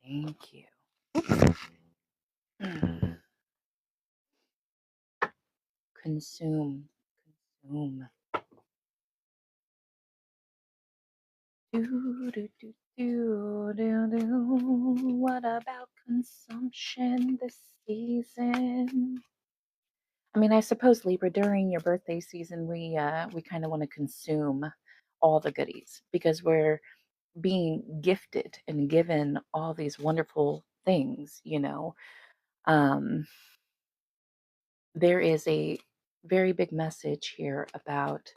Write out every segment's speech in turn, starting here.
Thank you. Mm. Consume. Consume. Do, do, do, do, do, do. What about consumption this season? I mean, I suppose Libra, during your birthday season, we kind of want to consume all the goodies because we're being gifted and given all these wonderful things. Um, there is a very big message here about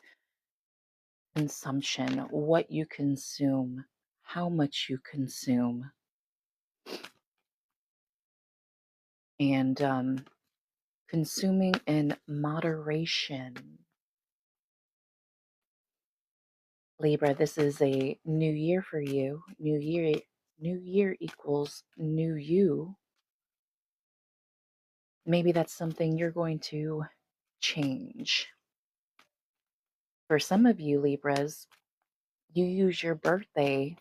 consumption, what you consume, how much you consume, and consuming in moderation. Libra, this is a new year for you. New year equals new you. Maybe that's something you're going to change. For some of you Libras, you use your birthday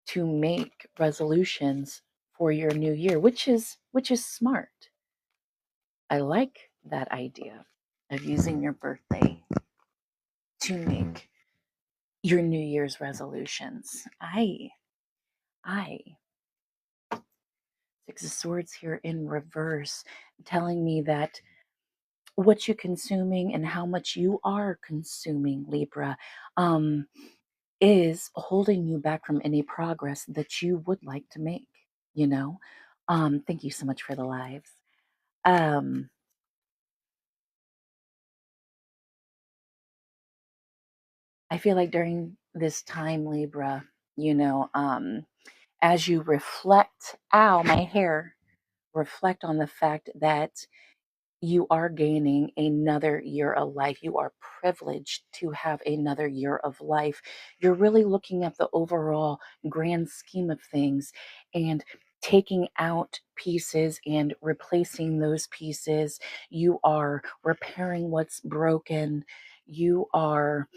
to make resolutions for your new year, which is smart. I like that idea of using your birthday to make your New Year's resolutions. I, Six of Swords here in reverse, telling me that what you're consuming and how much you are consuming, Libra, is holding you back from any progress that you would like to make, you know? Thank you so much for the lives. Um, I feel like during this time, Libra, you know, as you reflect, ow, my hair, reflect on the fact that you are gaining another year of life. You are privileged to have another year of life. You're really looking at the overall grand scheme of things and taking out pieces and replacing those pieces. You are repairing what's broken. You are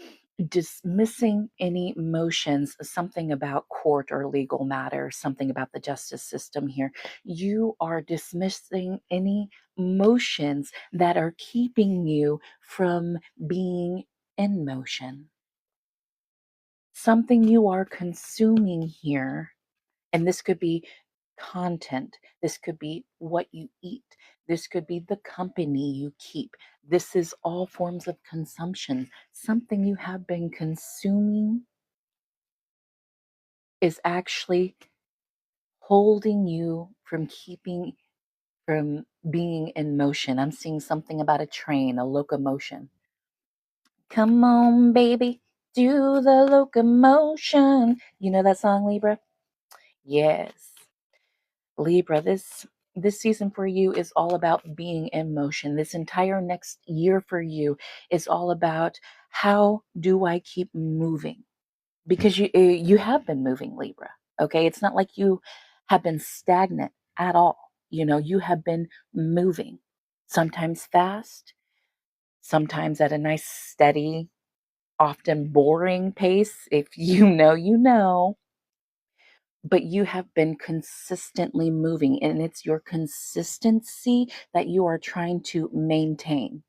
dismissing any emotions, something about court or legal matters, something about the justice system here. You are dismissing any emotions that are keeping you from being in motion. Something you are consuming here, and this could be content, this could be what you eat, this could be the company you keep. This is all forms of consumption. Something you have been consuming is actually holding you from being in motion. I'm seeing something about a train, a locomotion. Come on, baby, do the locomotion. You know that song, Libra? Yes. Libra, this season for you is all about being in motion. This entire next year for you is all about how do I keep moving? Because you have been moving, Libra. Okay, it's not like you have been stagnant at all. You have been moving. Sometimes fast, sometimes at a nice steady, often boring pace. If you know, you know. But you have been consistently moving, and it's your consistency that you are trying to maintain.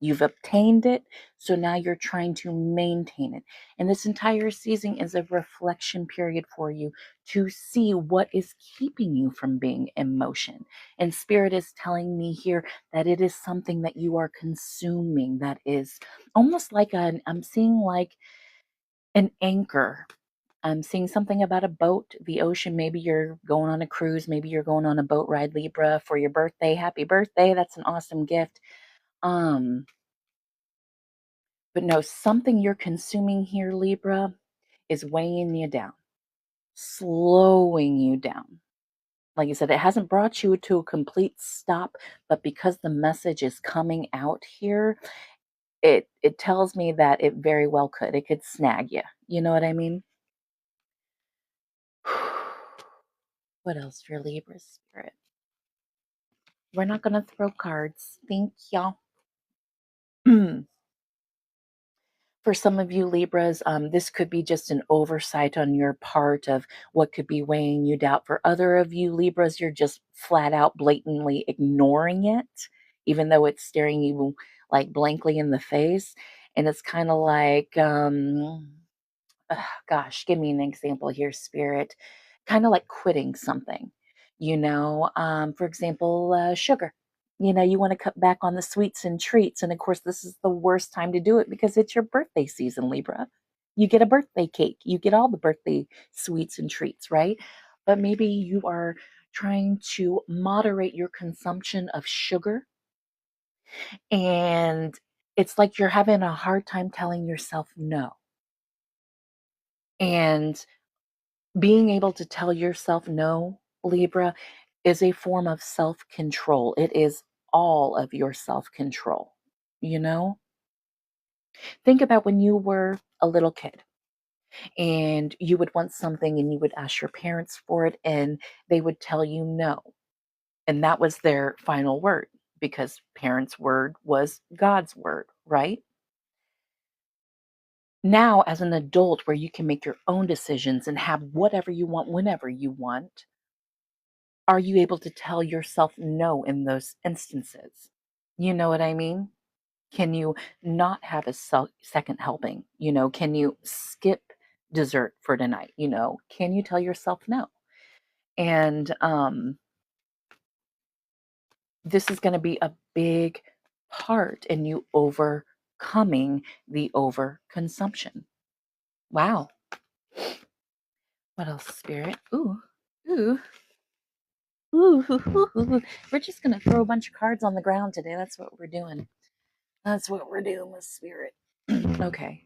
You've obtained it, so now you're trying to maintain it. And this entire season is a reflection period for you to see what is keeping you from being in motion. And Spirit is telling me here that it is something that you are consuming that is almost like I'm seeing like an anchor. I'm seeing something about a boat, the ocean. Maybe you're going on a cruise. Maybe you're going on a boat ride, Libra, for your birthday. Happy birthday. That's an awesome gift. Um, but no, something you're consuming here, Libra, is weighing you down, slowing you down. Like I said, it hasn't brought you to a complete stop, but because the message is coming out here, it tells me that it very well could. It could snag you. You know what I mean? What else for Libra spirit? We're not going to throw cards. Thank y'all. For some of you Libras, this could be just an oversight on your part of what could be weighing you down. For other of you Libras, you're just flat out blatantly ignoring it, even though it's staring you like blankly in the face. And it's kind of like, gosh, give me an example here, Spirit. Kind of like quitting something, for example, sugar. You want to cut back on the sweets and treats. And of course, this is the worst time to do it because it's your birthday season, Libra. You get a birthday cake, you get all the birthday sweets and treats, right? But maybe you are trying to moderate your consumption of sugar, and it's like you're having a hard time telling yourself no. And being able to tell yourself no, Libra, is a form of self control. It is all of your self control. You know, think about when you were a little kid and you would want something and you would ask your parents for it and they would tell you no. And that was their final word because parents' word was God's word, right? Now, as an adult, where you can make your own decisions and have whatever you want whenever you want, are you able to tell yourself no in those instances? You know what I mean? Can you not have a second helping? Can you skip dessert for tonight? Can you tell yourself no? And this is going to be a big part in you overcoming the overconsumption. Wow. What else, Spirit? Ooh, ooh. Ooh, we're just going to throw a bunch of cards on the ground today. That's what we're doing. That's what we're doing with Spirit. Okay.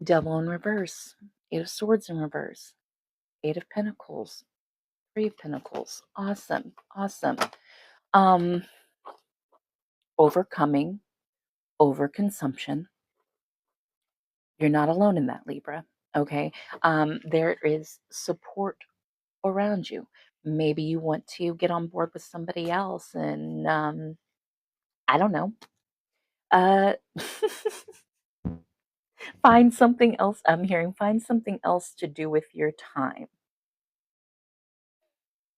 Devil in reverse. Eight of Swords in reverse. Eight of Pentacles. Three of Pentacles. Awesome. Awesome. Um, Overcoming overconsumption. You're not alone in that, Libra. Okay. There is support around you. Maybe you want to get on board with somebody else and I don't know. Uh Find something else. I'm hearing find something else to do with your time.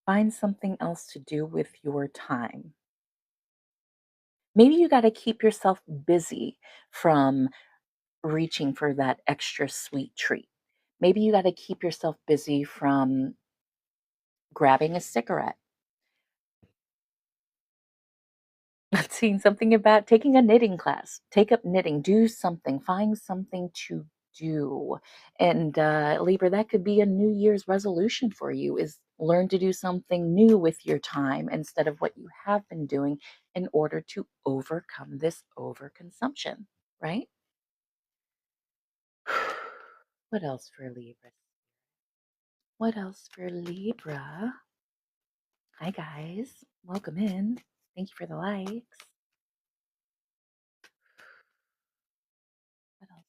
Find something else to do with your time. Maybe you got to keep yourself busy from reaching for that extra sweet treat. Maybe you got to keep yourself busy from grabbing a cigarette. I've seen something about taking a knitting class. Take up knitting, do something, find something to do. And Libra, that could be a New Year's resolution for you is learn to do something new with your time instead of what you have been doing in order to overcome this overconsumption, right? What else for Libra? What else for Libra? Hi, guys. Welcome in. Thank you for the likes. What else?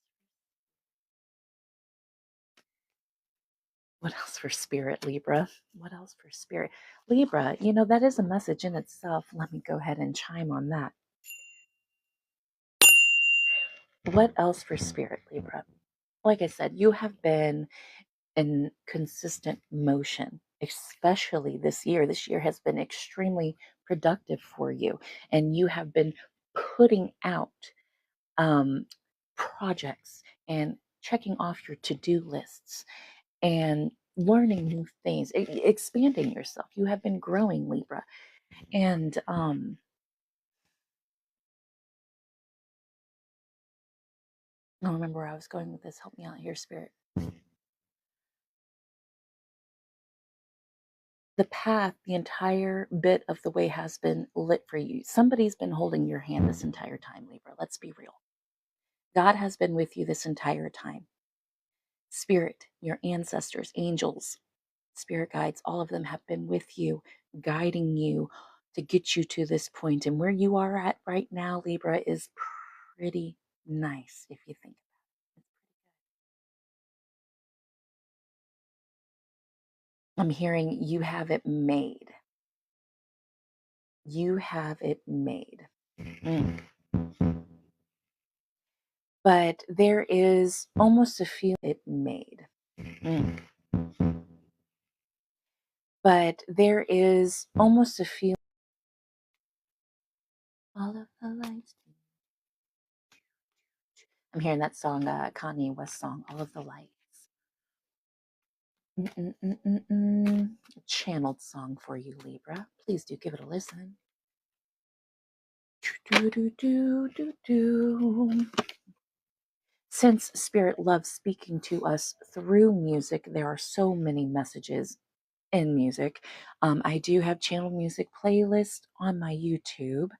What else for Spirit, Libra? What else for Spirit? Libra, that is a message in itself. Let me go ahead and chime on that. What else for Spirit, Libra? Like I said, you have been in consistent motion, especially this year. This year has been extremely productive for you, and you have been putting out um, projects and checking off your to-do lists and learning new things, expanding yourself. You have been growing, Libra. And I don't remember where I was going with this. Help me out here, Spirit. The path, the entire bit of the way has been lit for you. Somebody's been holding your hand this entire time, Libra. Let's be real. God has been with you this entire time. Spirit, your ancestors, angels, spirit guides, all of them have been with you, guiding you to get you to this point. And where you are at right now, Libra, is pretty nice if you think about it. I'm hearing you have it made. You have it made. Mm. but there is almost a feel it made. But there is almost a feel. All of the lights. I'm hearing that song, Kanye West song, All of the Lights. A channeled song for you, Libra. Please do give it a listen. Since Spirit loves speaking to us through music, there are so many messages in music. I do have channel music playlist on my YouTube.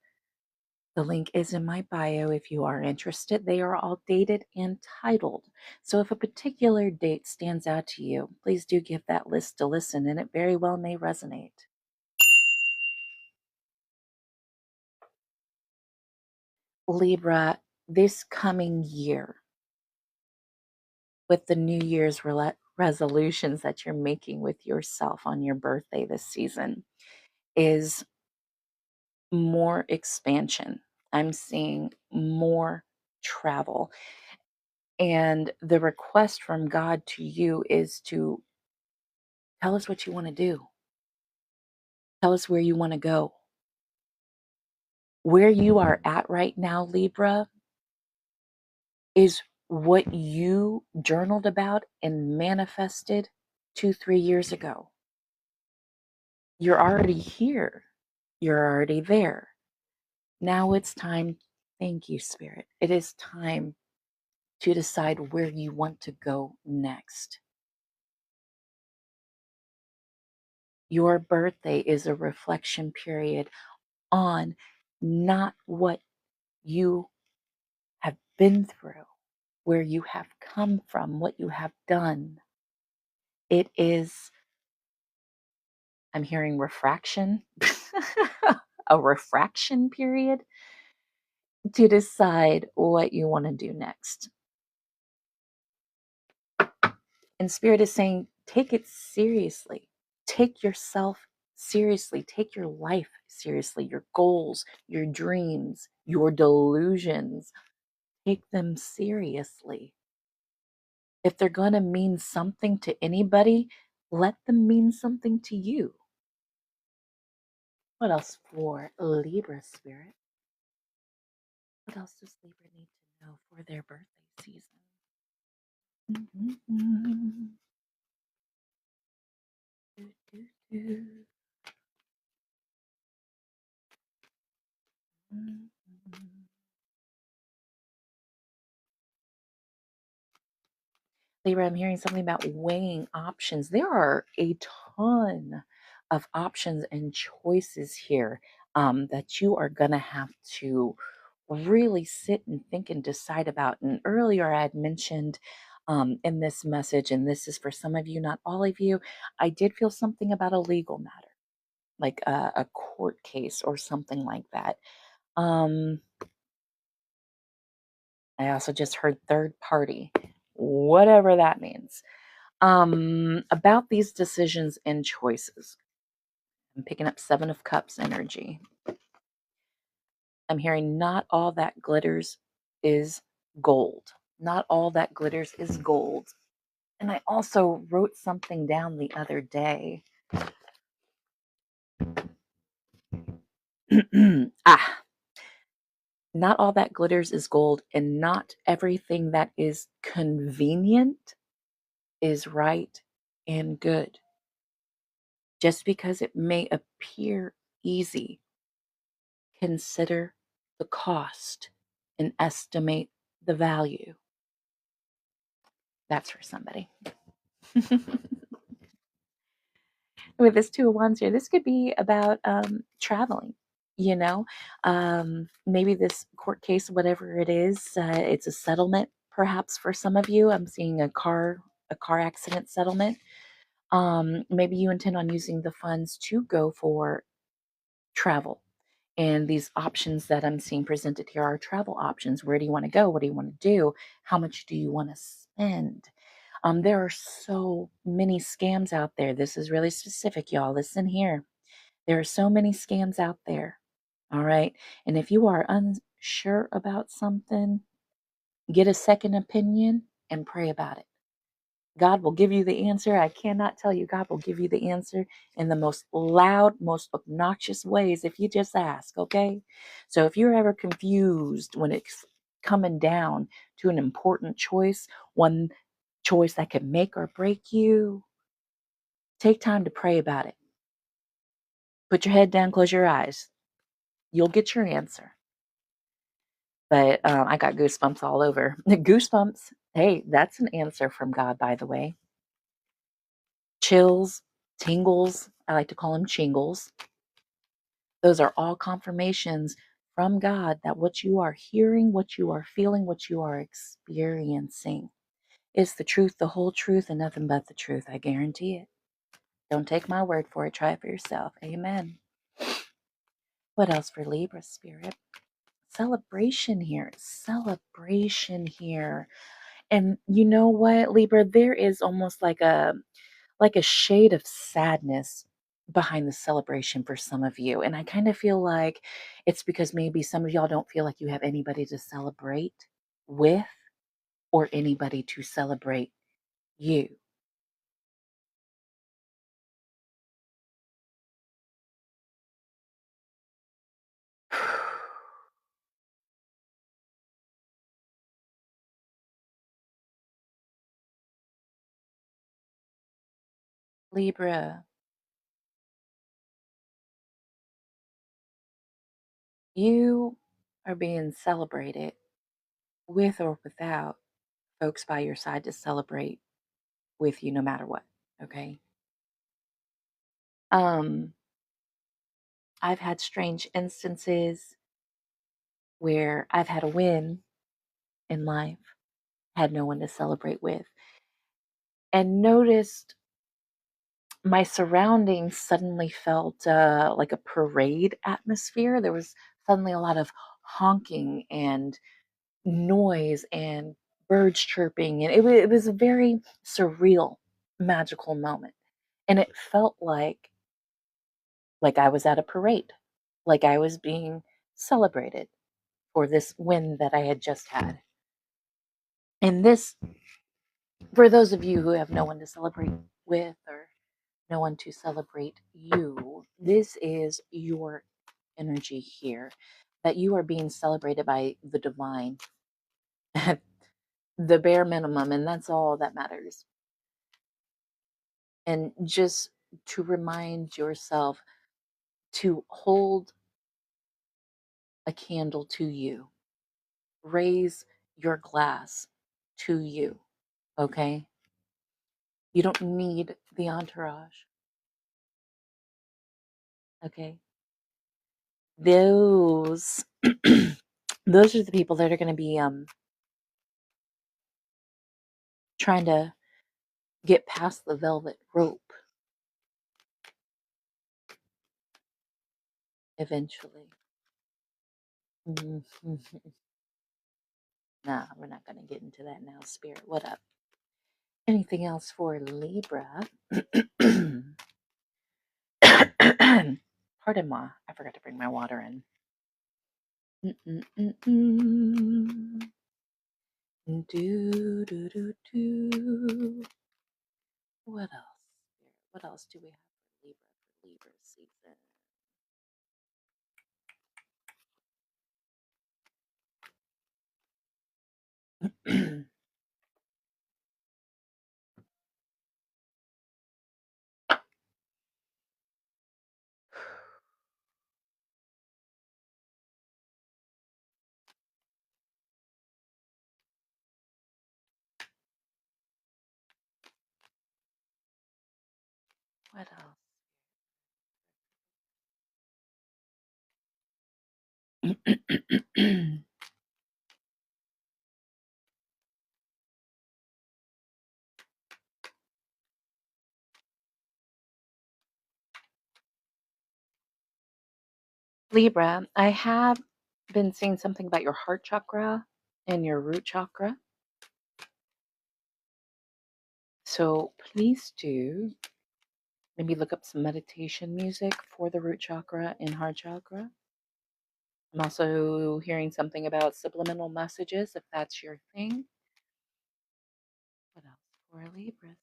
The link is in my bio if you are interested. They are all dated and titled. So if a particular date stands out to you, please do give that list a listen, and it very well may resonate. Libra, this coming year, with the New Year's resolutions that you're making with yourself on your birthday this season, is more expansion. I'm seeing more travel. And the request from God to you is to tell us what you want to do. Tell us where you want to go. Where you are at right now, Libra, is what you journaled about and manifested 2-3 years ago. You're already here. You're already there. Now it's time. Thank you, Spirit. It is time to decide where you want to go next. Your birthday is a reflection period on not what you have been through, where you have come from, what you have done. It is, I'm hearing refraction, a refraction period to decide what you want to do next. And Spirit is saying, take it seriously. Take yourself seriously. Take your life seriously. Your goals, your dreams, your delusions. Take them seriously. If they're going to mean something to anybody, let them mean something to you. What else for Libra, Spirit? What else does Libra need to know for their birthday season? Libra, I'm hearing something about weighing options. There are a ton of options and choices here that you are going to have to really sit and think and decide about. And earlier I had mentioned in this message, and this is for some of you, not all of you, I did feel something about a legal matter, like a court case or something like that. I also just heard third party, whatever that means. About these decisions and choices. I'm picking up Seven of Cups energy. I'm hearing not all that glitters is gold. Not all that glitters is gold. And I also wrote something down the other day. Not all that glitters is gold, and not everything that is convenient is right and good. Just because it may appear easy, consider the cost and estimate the value. That's for somebody. With this Two of Wands here, this could be about traveling. You know, maybe this court case, whatever it is, it's a settlement. Perhaps for some of you, I'm seeing a car accident settlement. Maybe you intend on using the funds to go for travel. And these options that I'm seeing presented here are travel options. Where do you want to go? What do you want to do? How much do you want to spend? There are so many scams out there. This is really specific, y'all. Listen here. There are so many scams out there. All right. And if you are unsure about something, Get a second opinion and pray about it. God will give you the answer. I cannot tell you, God will give you the answer in the most loud, most obnoxious ways if you just ask, okay? So if you're ever confused when it's coming down to an important choice, one choice that could make or break you, take time to pray about it. Put your head down, close your eyes. You'll get your answer. But I got goosebumps all over. Goosebumps, hey, that's an answer from God, by the way. Chills, tingles, I like to call them chingles. Those are all confirmations from God that what you are hearing, what you are feeling, what you are experiencing is the truth, the whole truth, and nothing but the truth. I guarantee it. Don't take my word for it. Try it for yourself. Amen. What else for Libra spirit? Celebration here. Celebration here. And you know what, Libra? There is almost like a shade of sadness behind the celebration for some of you. And I kind of feel like it's because maybe some of y'all don't feel like you have anybody to celebrate with or anybody to celebrate you. Libra, you are being celebrated with or without folks by your side to celebrate with you no matter what. Okay. Um, I've had strange instances where I've had a win in life, had no one to celebrate with, and noticed my surroundings suddenly felt like a parade atmosphere. There was suddenly a lot of honking and noise and birds chirping, and it was a very surreal, magical moment. And it felt like I was at a parade, like I was being celebrated for this win that I had just had. And this, for those of you who have no one to celebrate with or no one to celebrate you, this is your energy here that you are being celebrated by the divine at the bare minimum, and that's all that matters. And just to remind yourself to hold a candle to you, raise your glass to you, okay? You don't need the entourage, okay? Those those are the people that are going to be trying to get past the velvet rope eventually. Nah, we're not going to get into that now, Spirit. What up? Anything else for Libra? Pardon moi. I forgot to bring my water in. Do, do, do, do. What else? What else do we have for Libra season? What else? Libra, I have been seeing something about your heart chakra and your root chakra. So please do maybe look up some meditation music for the root chakra and heart chakra. I'm also hearing something about subliminal messages, if that's your thing. What else for Libras?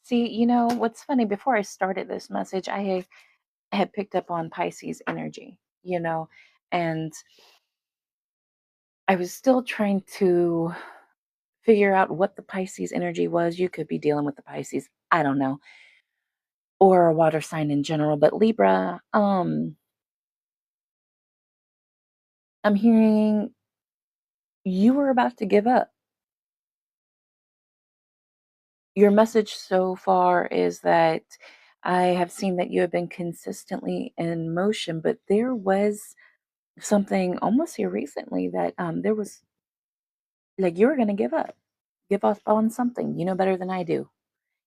See, what's funny, before I started this message, I had picked up on Pisces energy, and I was still trying to figure out what the Pisces energy was. You could be dealing with the Pisces, I don't know, or a water sign in general, but Libra, I'm hearing you were about to give up. Your message so far is that I have seen that you have been consistently in motion, but there was something almost here recently that there was, like, you were going to give up on something. You know better than I do,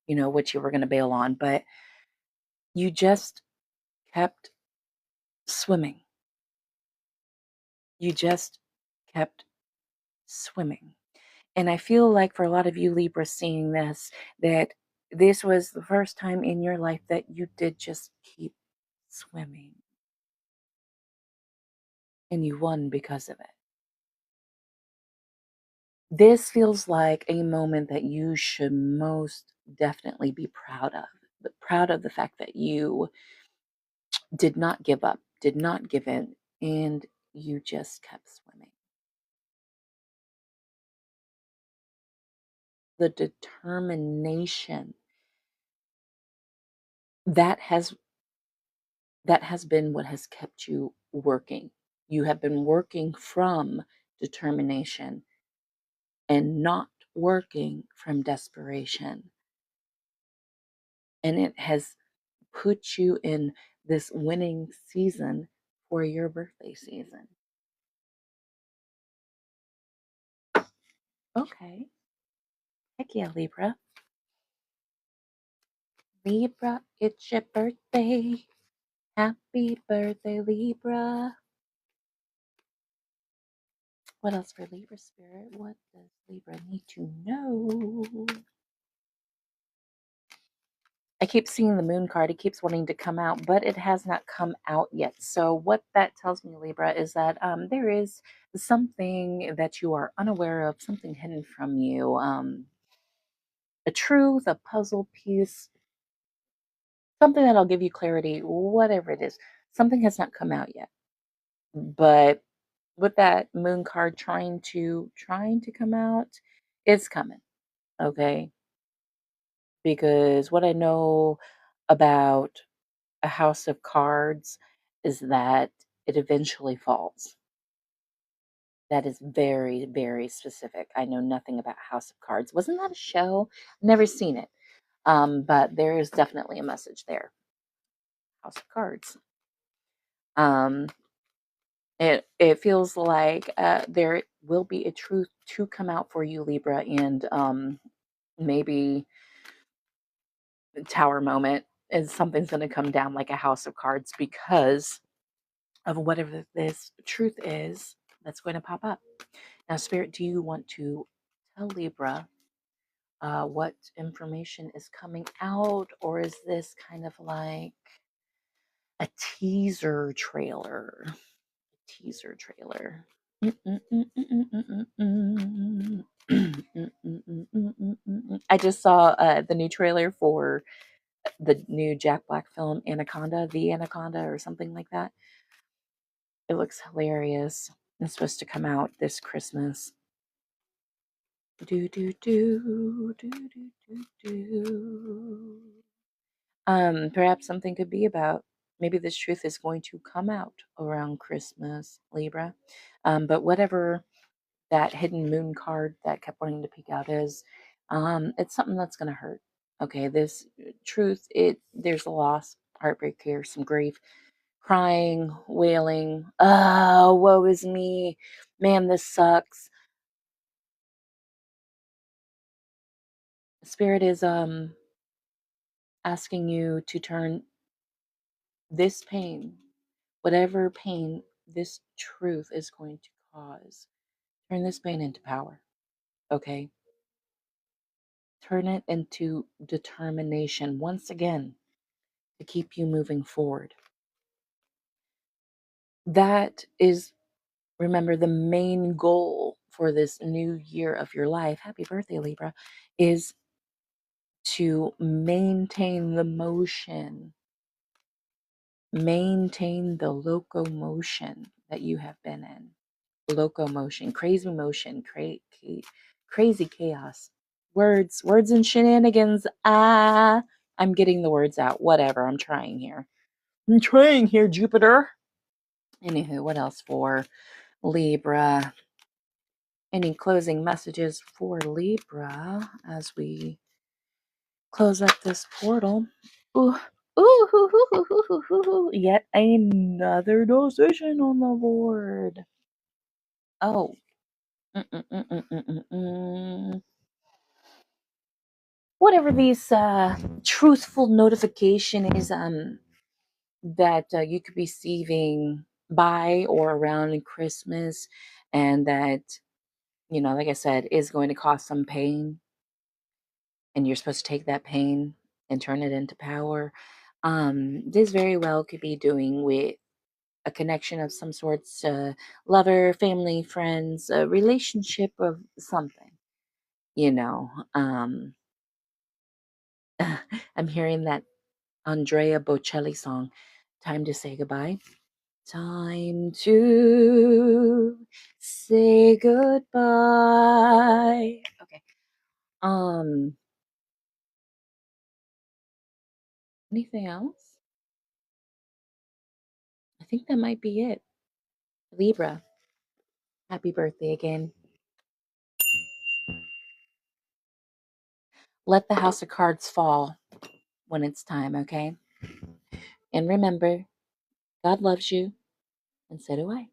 what you were going to bail on, but you just kept swimming. You just kept swimming. And I feel like for a lot of you Libras seeing this, that this was the first time in your life that you did just keep swimming. And you won because of it. This feels like a moment that you should most definitely be proud of. But proud of the fact that you did not give up, did not give in, and you just kept swimming. The determination that has been what has kept you working. You have been working from determination and not working from desperation. And it has put you in this winning season for your birthday season. Okay. Heck yeah, Libra. Libra, it's your birthday. Happy birthday, Libra. What else for Libra spirit? What does Libra need to know? I keep seeing the moon card. It keeps wanting to come out, but it has not come out yet. So what that tells me, Libra, is that there is something that you are unaware of, something hidden from you, a truth, a puzzle piece, something that'll give you clarity, whatever it is. Something has not come out yet. But with that moon card trying to come out, it's coming. Okay? Because what I know about a house of cards is that it eventually falls. That is very, very specific. I know nothing about House of Cards. Wasn't that a show? Never seen it. But there is definitely a message there. House of Cards. Um, it feels like there will be a truth to come out for you, Libra, and maybe Tower moment is something's going to come down like a House of Cards because of whatever this truth is that's going to pop up. Now, Spirit, do you want to tell Libra what information is coming out, or is this kind of like a teaser trailer? Teaser trailer. I just saw the new trailer for the new Jack Black film, Anaconda, The Anaconda, or something like that. It looks hilarious. It's supposed to come out this Christmas. Do do do do do do do. Perhaps something could be about maybe this truth is going to come out around Christmas, Libra. But whatever that hidden moon card that kept wanting to peek out is, it's something that's going to hurt. Okay, this truth, there's a loss, heartbreak here, some grief, crying, wailing. Oh, woe is me, man, this sucks. Spirit is asking you to turn this pain, whatever pain this truth is going to cause. Turn this pain into power, okay? Turn it into determination once again to keep you moving forward. That is, remember, the main goal for this new year of your life. Happy birthday, Libra, is to maintain the motion, maintain the locomotion that you have been in. Locomotion, crazy motion, crazy chaos. Words and shenanigans. I'm getting the words out. Whatever, I'm trying here. Jupiter. Anywho, what else for Libra? Any closing messages for Libra as we close up this portal? Ooh, yet another decision on the board. Oh, whatever these truthful notification is that you could be receiving by or around Christmas, and that, like I said, is going to cause some pain, and you're supposed to take that pain and turn it into power. This very well could be doing with a connection of some sorts, lover, family, friends, a relationship of something, you know. I'm hearing that Andrea Bocelli song, Time to Say Goodbye. Time to say goodbye. Okay. Anything else? I think that might be it. Libra, happy birthday again. Let the house of cards fall when it's time, okay? And remember, God loves you, and so do I.